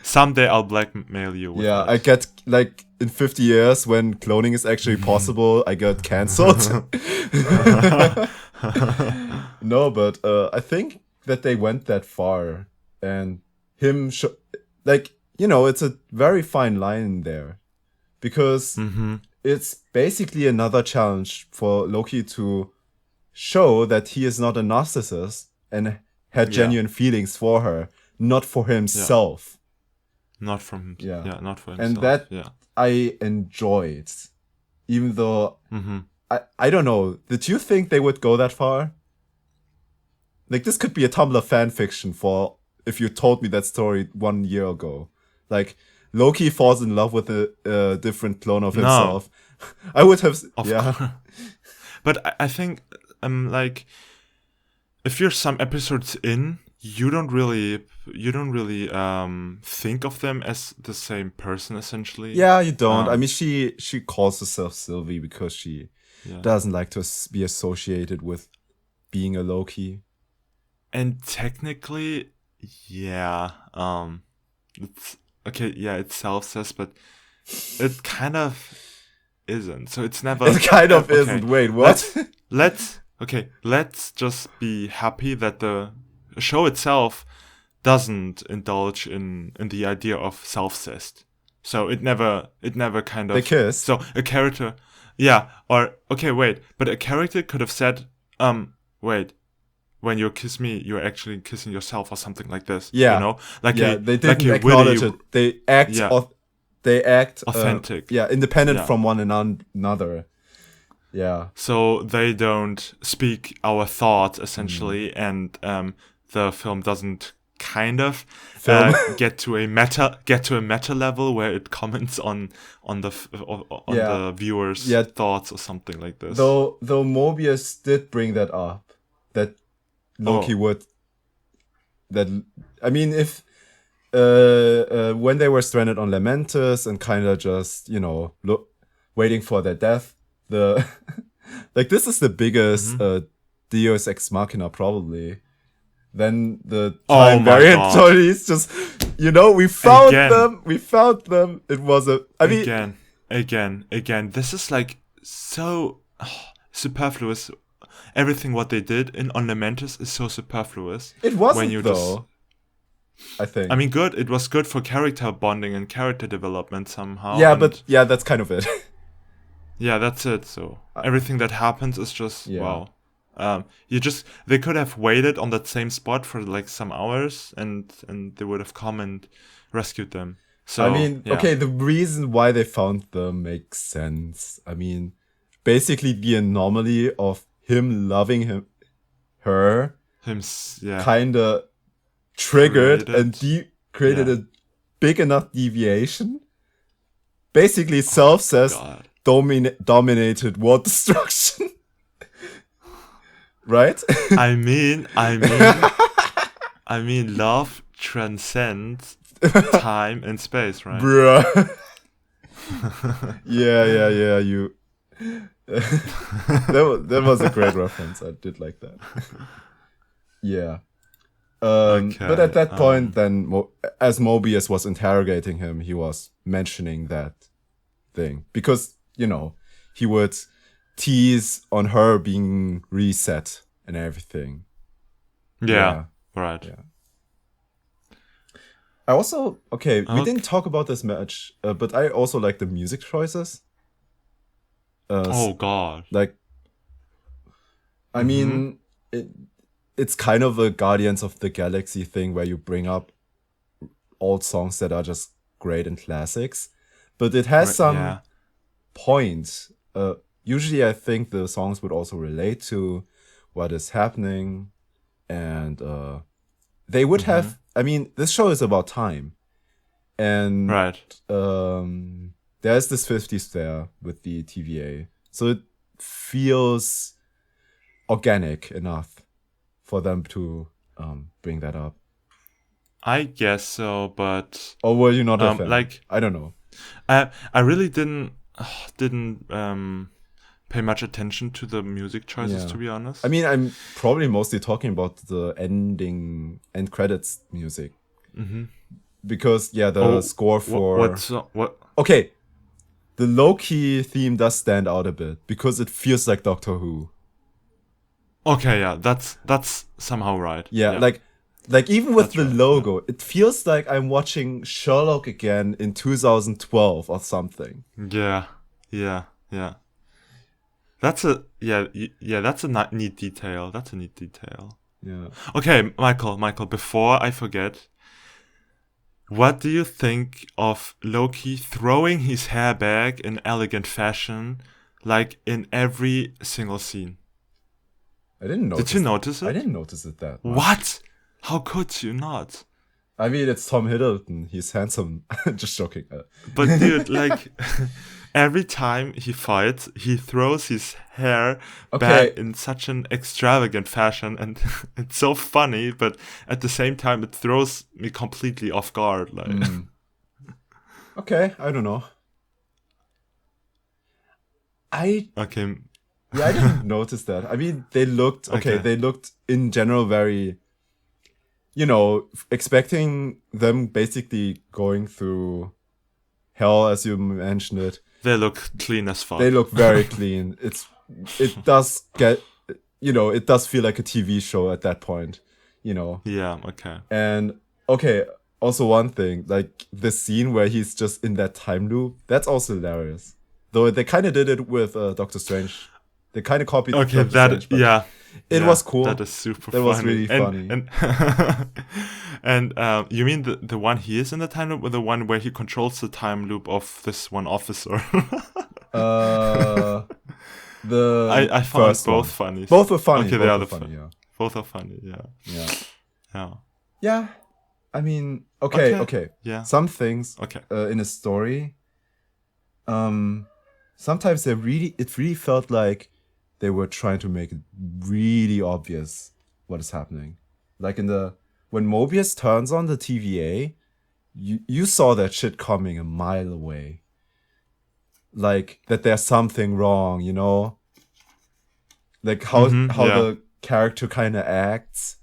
someday I'll blackmail you with that. I get like in 50 years when cloning is actually possible, I get cancelled. No, but I think that they went that far, and him it's a very fine line there, because it's basically another challenge for Loki to show that he is not a narcissist and had genuine feelings for her, not for himself. Not from him. Yeah. Yeah, not for himself. And that I enjoyed. Even though I don't know, did you think they would go that far? Like, this could be a Tumblr fan fiction for if you told me that story 1 year ago. Like, Loki falls in love with a different clone of himself. I would have, But I think, like, if you're some episodes in, you don't really think of them as the same person, essentially. Yeah, you don't. I mean, she calls herself Sylvie because she doesn't like to be associated with being a Loki. And technically, it's okay. Yeah, it self-says, but it kind of isn't. So it's never. It kind of isn't. Wait, what? Let's just be happy that the show itself doesn't indulge in the idea of self-cest. So it never kind of. They kiss. So a character, but a character could have said, wait, when you kiss me, you're actually kissing yourself or something like this. Yeah, you know, they didn't acknowledge it. They act. They act authentic. Independent from one another. Yeah. So they don't speak our thoughts essentially, and the film doesn't kind of get to a meta level where it comments on the viewers' thoughts or something like this. Though Mobius did bring that up, that Loki would. That I mean, if when they were stranded on Lamentus and kind of just waiting for their death, the like this is the biggest Deus Ex Machina probably. Then the time variant stories just we found them. It was again. This is like so superfluous. Everything what they did on Lamentus is so superfluous. It wasn't though. I think. I mean, good. It was good for character bonding and character development somehow. Yeah, but that's kind of it. Yeah, that's it. So everything that happens is just wow. They could have waited on that same spot for like some hours, and they would have come and rescued them. So I mean, okay, the reason why they found them makes sense. I mean, basically the anomaly of him loving her kind of triggered and created a big enough deviation. Basically, self-says dominated world destruction. Right? I mean, love transcends time and space, right? Bruh. Yeah. You. that was a great reference. I did like that. Yeah. But at that point, then, as Mobius was interrogating him, he was mentioning that thing because he would tease on her being reset and everything. Yeah. Right. Yeah. I also we didn't talk about this much, but I also like the music choices. Oh God! Like, I mean, it's kind of a Guardians of the Galaxy thing where you bring up old songs that are just great and classics, but it has some points. Usually, I think the songs would also relate to what is happening, and they would have. I mean, this show is about time, and there's this 50s there with the TVA, so it feels organic enough for them to bring that up. I guess so, but or were you not a fan? Like, I don't know. I really didn't pay much attention to the music choices, to be honest. I mean, I'm probably mostly talking about the end credits music. Because the score for what? Okay, the Loki theme does stand out a bit because it feels like Doctor Who. Okay, yeah, that's somehow right. Yeah, like even with the logo, it feels like I'm watching Sherlock again in 2012 or something. Yeah. That's a neat detail. That's a neat detail. Yeah. Okay, Michael, before I forget, what do you think of Loki throwing his hair back in elegant fashion, like in every single scene? I didn't Did you notice. notice I it? didn't notice it that much. What? How could you not? I mean, it's Tom Hiddleston. He's handsome. Just joking. But dude, like every time he fights, he throws his hair Okay. back in such an extravagant fashion, and it's so funny. But at the same time, it throws me completely off guard. Like, Okay. I don't know. I okay, Yeah, I didn't notice that. I mean, they looked okay. okay, They looked in general very, expecting them basically going through hell, as you mentioned it. they look clean as fuck. They look very clean. It does get, it does feel like a TV show at that point, Yeah, okay. And okay, also one thing, like the scene where he's just in that time loop, that's also hilarious. Though they kind of did it with Doctor Strange. They kind of copied Okay, Doctor Strange, but yeah, it yeah, was cool. that is super That funny. was really funny. And you mean the one he is in the time loop, or the one where he controls the time loop of this one officer? The I found first both one. funny. Both were funny. Okay, both they are were the funny. Yeah. both are funny. Yeah, Yeah. yeah, Yeah. I mean, okay. yeah. Some things Okay. in a story, sometimes it really felt like they were trying to make it really obvious what is happening. Like when Mobius turns on the TVA, you saw that shit coming a mile away. Like that there's something wrong, Like how Yeah. the character kind of acts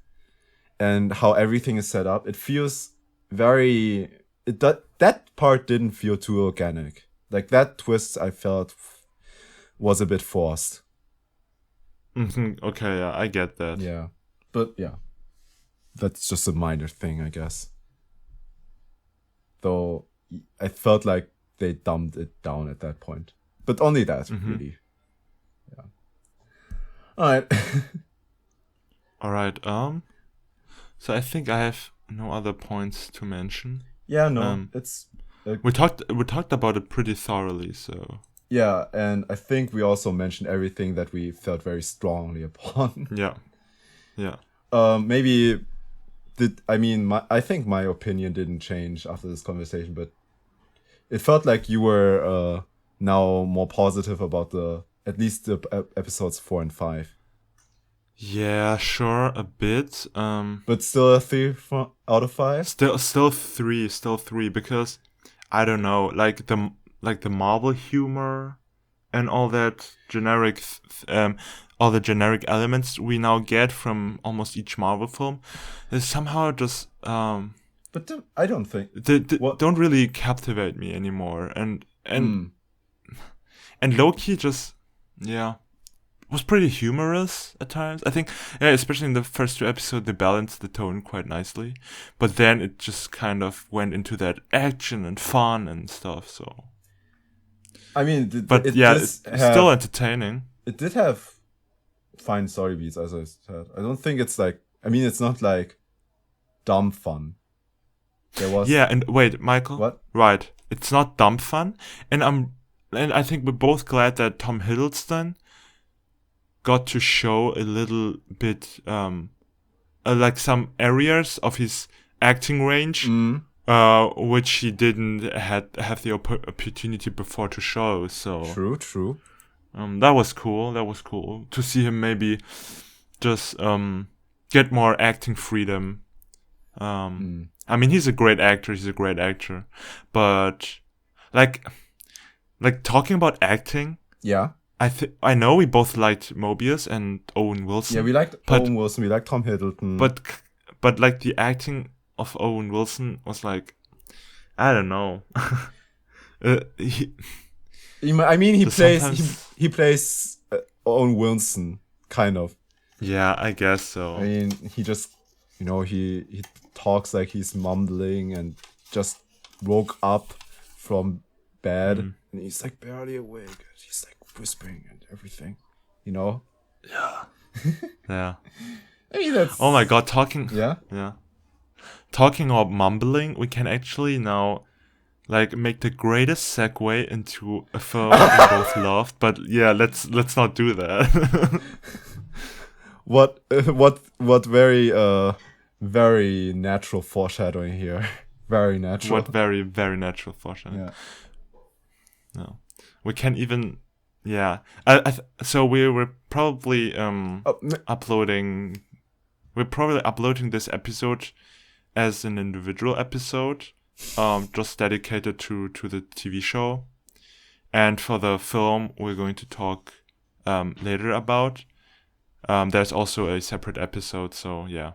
and how everything is set up. It feels very that part didn't feel too organic. Like that twist I felt was a bit forced. Okay, yeah, I get that. Yeah. But yeah. That's just a minor thing, I guess. Though I felt like they dumbed it down at that point. But only that, really. Yeah. Alright. Alright, so I think I have no other points to mention. Yeah, no. It's we talked about it pretty thoroughly, so yeah, and I think we also mentioned everything that we felt very strongly upon. yeah. Maybe I think my opinion didn't change after this conversation, but it felt like you were now more positive about at least the episodes 4 and 5. Yeah, sure, a bit. But still a 3 out of 5. Still three, because I don't know, like the Marvel humor and all that generic, all the generic elements we now get from almost each Marvel film is somehow just But I don't think they don't really captivate me anymore, and Loki just was pretty humorous at times. I think, especially in the first 2 episodes, they balanced the tone quite nicely. But then it just kind of went into that action and fun and stuff. So, I mean, it's still entertaining. It did have fine story beats, as I said. I don't think it's like. I mean, it's not like dumb fun. There was. Yeah, and wait, Michael. What? Right, it's not dumb fun, and I think we're both glad that Tom Hiddleston got to show a little bit like some areas of his acting range which he didn't have the opportunity before to show. So True. That was cool to see him maybe just get more acting freedom. I mean, he's a great actor, but like talking about acting, yeah, I know we both liked Mobius and Owen Wilson. Yeah, we liked Owen Wilson. We liked Tom Hiddleston. But like the acting of Owen Wilson was like, I don't know. He plays Owen Wilson, kind of. Yeah, I guess so. I mean, he just, he talks like he's mumbling and just woke up from bed and he's like barely awake. He's like whispering and everything, Yeah. Yeah. I mean, that's... Oh my god, talking Yeah? talking about mumbling, we can actually now like make the greatest segue into a film we both loved, but yeah, let's not do that. What very natural foreshadowing here. Very natural. What very, very natural foreshadowing. Yeah. No. We can't even so we were probably uploading this episode as an individual episode, just dedicated to the TV show. And for the film we're going to talk later about. There's also a separate episode, so yeah.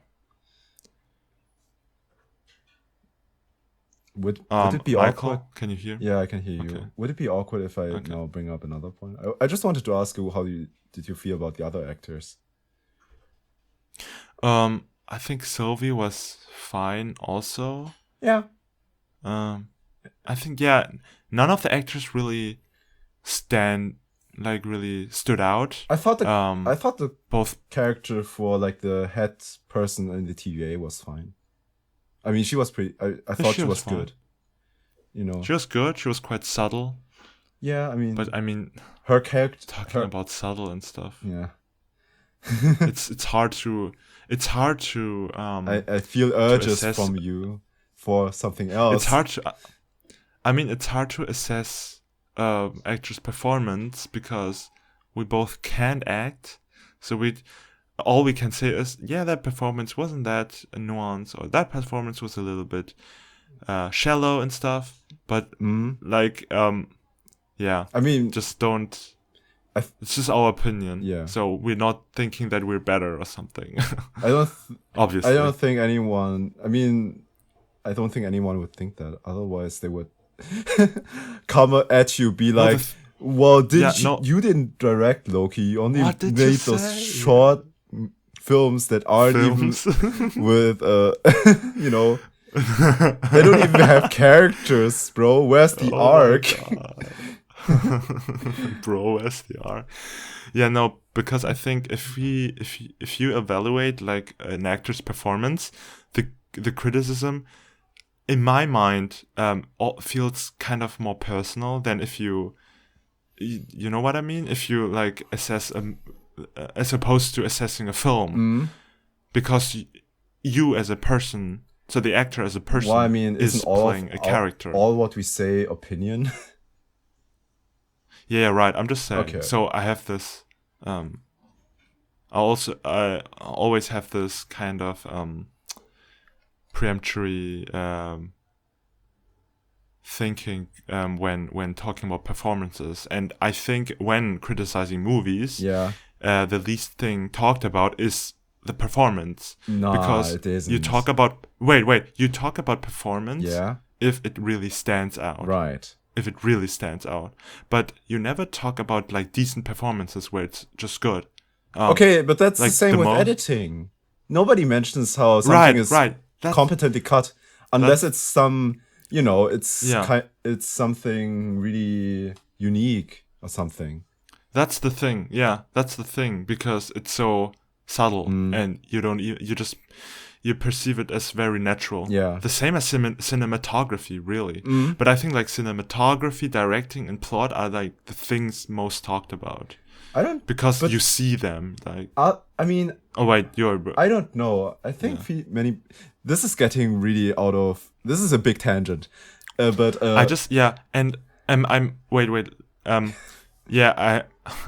Would it be Michael, awkward? can you hear? Yeah, I can hear you. Okay. Would it be awkward if I now bring up another point? I just wanted to ask you, did you feel about the other actors? I think Sylvie was fine also. Yeah. I think none of the actors really really stood out. I thought the both character for like the head person in the TVA was fine. I mean, she was pretty. I thought she was fine. good. You know, she was good. She was quite subtle. Yeah, I mean, but I mean, her character talking about subtle and stuff. Yeah, it's hard to. I feel urges from you for something else. It's hard to. It's hard to assess actress' performance because we both can't act. So all we can say is, that performance wasn't that nuanced, or that performance was a little bit shallow and stuff. But I mean, just don't. It's just our opinion. Yeah. So we're not thinking that we're better or something. Obviously. I don't think anyone. I mean, I don't think anyone would think that. Otherwise, they would come at you, be like, "Well, you didn't direct Loki. You only made those short films that aren't even with you know." They don't even have characters, bro. Where's the arc? Bro, where's the arc? Yeah, no, because I think if you evaluate like an actor's performance, the criticism, in my mind, feels kind of more personal than if you know what I mean? If you like assess as opposed to assessing a film, because you as a person. So the actor as a person is playing a character. All what we say opinion. Yeah, right. I'm just saying. Okay. So I have this. I always have this kind of preemptory thinking when talking about performances, and I think when criticizing movies, the least thing talked about is the performance. Because it isn't. You talk about you talk about performance if it really stands out. Right. If it really stands out. But you never talk about like decent performances where it's just good. Okay, but that's like the same with editing. Nobody mentions how something is competently cut unless it's some, it's something really unique or something. That's the thing. Yeah, that's the thing, because it's so subtle and you perceive it as very natural. Yeah. The same as cinematography, really. But I think like cinematography, directing, and plot are like the things most talked about. Because you see them. Like. I mean. Oh wait, I don't know. I think many. This is getting really out of. This is a big tangent. But and I'm wait.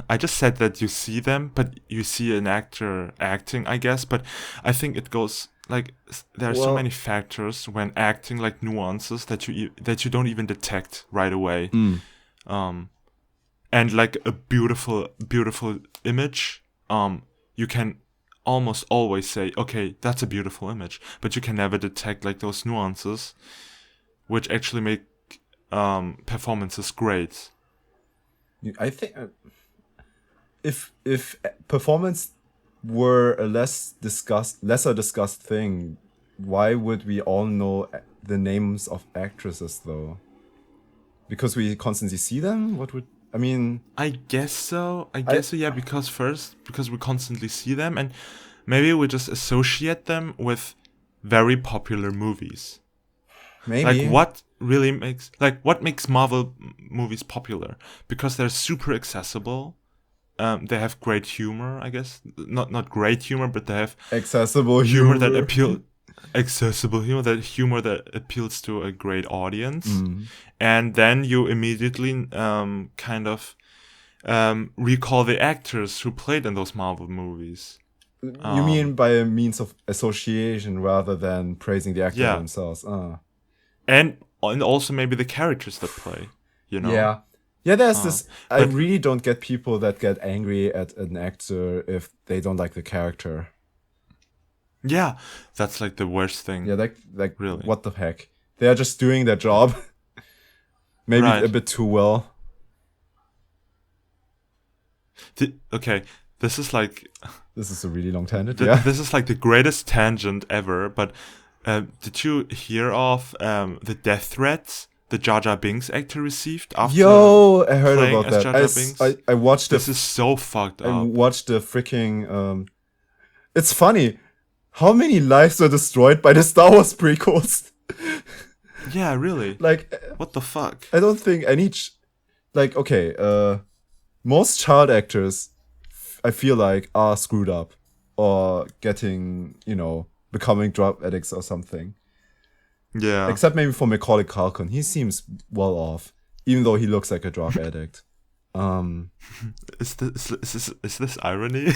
I just said that you see them, but you see an actor acting, I guess. But I think it goes like there are so many factors when acting, like nuances that you don't even detect right away. And like a beautiful image, you can almost always say, okay, that's a beautiful image, but you can never detect like those nuances, which actually make performances great. I think if performance were a lesser discussed thing, why would we all know the names of actresses though? Because we constantly see them? I guess so. Yeah, because we constantly see them, and maybe we just associate them with very popular movies. Maybe. Like what makes Marvel movies popular? Because they're super accessible. They have great humor, I guess. Not great humor, but they have accessible humor that accessible humor that appeals to a great audience. And then you immediately kind of recall the actors who played in those Marvel movies. You mean by a means of association rather than praising the actors themselves? And also maybe the characters that play, you know? Yeah, there's this... I really don't get people that get angry at an actor if they don't like the character. Yeah, that's like the worst thing. Yeah, like really. What the heck? They're just doing their job. Maybe a bit too well. Okay, this is like... This is a really long tangent, This is like the greatest tangent ever, but did you hear of the death threats the Jar Jar Binks actor received after I heard playing about as that. Jar Jar Binks? I watched this is so fucked up. I watched the freaking... It's funny. How many lives were destroyed by the Star Wars prequels? Yeah, really. Like... What the fuck? I don't think any... most child actors, I feel like, are screwed up. Or getting, becoming drug addicts or something. Yeah. Except maybe for Macaulay Culkin. He seems well off. Even though he looks like a drug addict. Is this irony?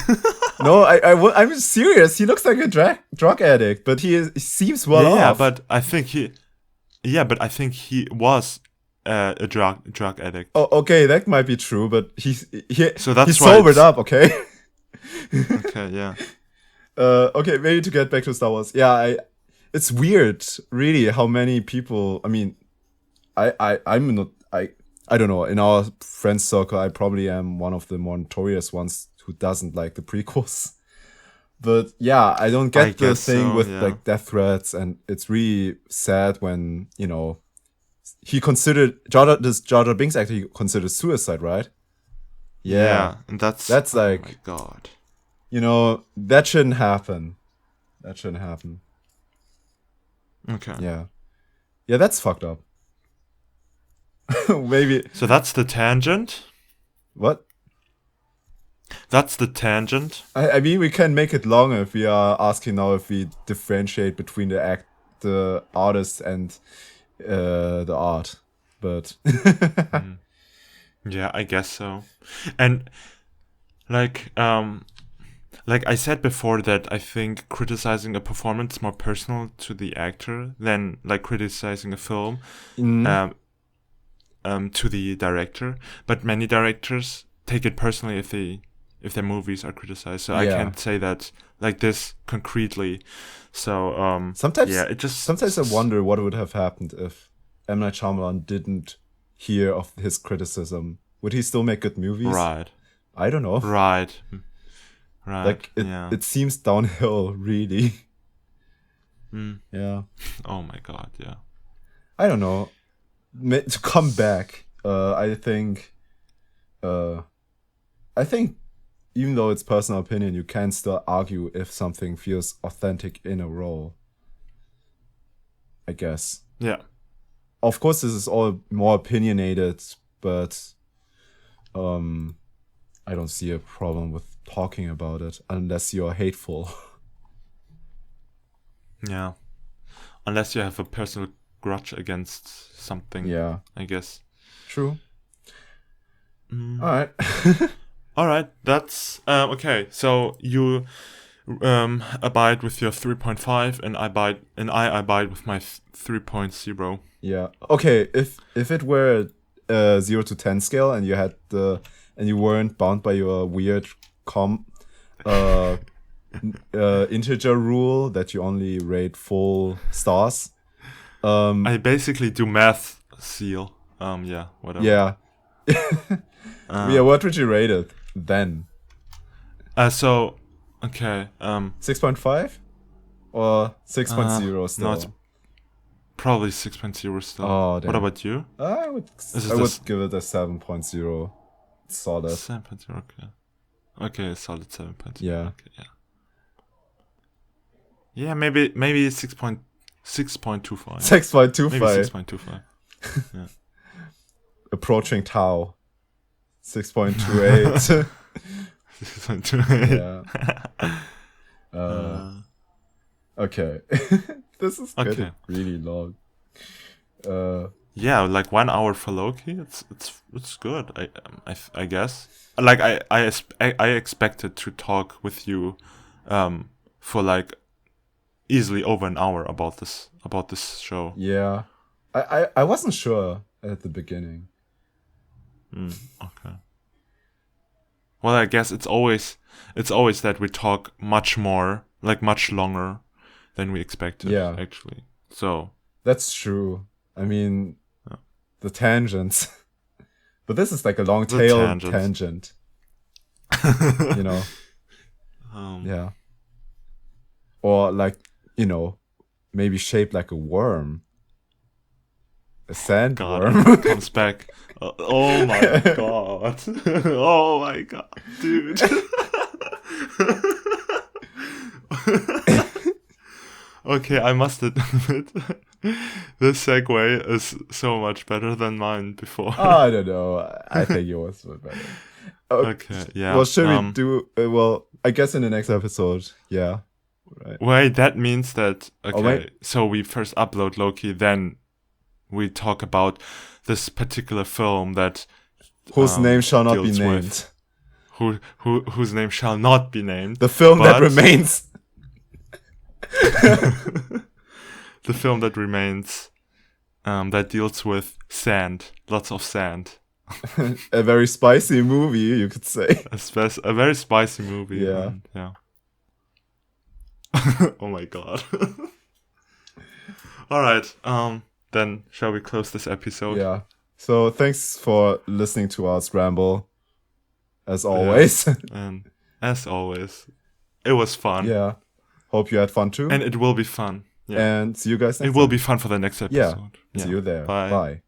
No, I'm serious. He looks like a drug addict, but he seems well off. Yeah, but I think he was a drug addict. Oh, okay, that might be true, but he's why sobered up, okay? Okay, yeah. Okay, maybe to get back to Star Wars. Yeah, it's weird, really, how many people. I mean, I'm not. I don't know. In our friends circle, I probably am one of the more notorious ones who doesn't like the prequels. But yeah, I don't get the thing with like death threats, and it's really sad when he considered this Jar Jar Binks actor. He considered suicide, right? Yeah, and that's like, oh my god. That shouldn't happen. Okay. Yeah, that's fucked up. Maybe. So that's the tangent? What? That's the tangent? I mean, we can make it longer if we are asking now if we differentiate between the artist and the art. But... Yeah, I guess so. And like I said before, that I think criticizing a performance is more personal to the actor than like criticizing a film to the director. But many directors take it personally if their movies are criticized. So I can't say that like this concretely. So sometimes I sometimes wonder what would have happened if M. Night Shyamalan didn't hear of his criticism. Would he still make good movies? Right. I don't know. Right. Like it seems downhill, really. Yeah. Oh my god, yeah. I don't know. To come back, I think even though it's personal opinion, you can still argue if something feels authentic in a role. I guess. Yeah. Of course, this is all more opinionated, but I don't see a problem with talking about it unless you're hateful. Yeah. Unless you have a personal grudge against something. Yeah. I guess. True. All right. That's okay. So you abide with your 3.5, and I abide with my 3.0. Yeah. Okay. If it were a 0 to 10 scale, and you weren't bound by your weird integer rule that you only rate full stars. I basically do math seal. Yeah. Whatever. Yeah. Yeah. What would you rate it then? So. Okay. 6.5 or 6.0 still. No, it's probably 6.0 still. Oh, damn. What about you? I would give it a 7.0. Solid. 7.0. Okay, solid 7.0. Yeah. Okay, yeah. Yeah, maybe 6.25. 6.25. Maybe 6.25. Yeah. Approaching Tau. 6.28. 6.28. Yeah. Okay. This is getting Okay. really long. Yeah, like 1 hour for Loki. It's good. I guess. Like I expected to talk with you, for like easily over an hour about this show. Yeah. I wasn't sure at the beginning. Okay. Well, I guess it's always that we talk much more, like much longer than we expected. Yeah. Actually. So. That's true. I mean, the tangents. But this is like a long tail tangent. You know? Yeah. Or like, maybe shaped like a worm. A sandworm. God, it comes back. Oh my god. Oh my god, dude. Okay, I must admit, this segue is so much better than mine before. I don't know. I think yours was better. Okay, yeah. Well, should we do... well, I guess in the next episode, yeah. Right. Wait, that means that... Okay, so we first upload Loki, then we talk about this particular film that... whose name shall not be named. Whose name shall not be named. The film that remains. The film that remains, that deals with sand, lots of sand. A very spicy movie, you could say. A very spicy movie. Yeah. Yeah. Oh my god. All right. Then shall we close this episode? Yeah. So thanks for listening to us ramble. As always. Yeah. And as always, it was fun. Yeah. Hope you had fun too. And it will be fun. Yeah. And see you guys next time. It will be fun for the next episode. Yeah. See you there. Bye. Bye.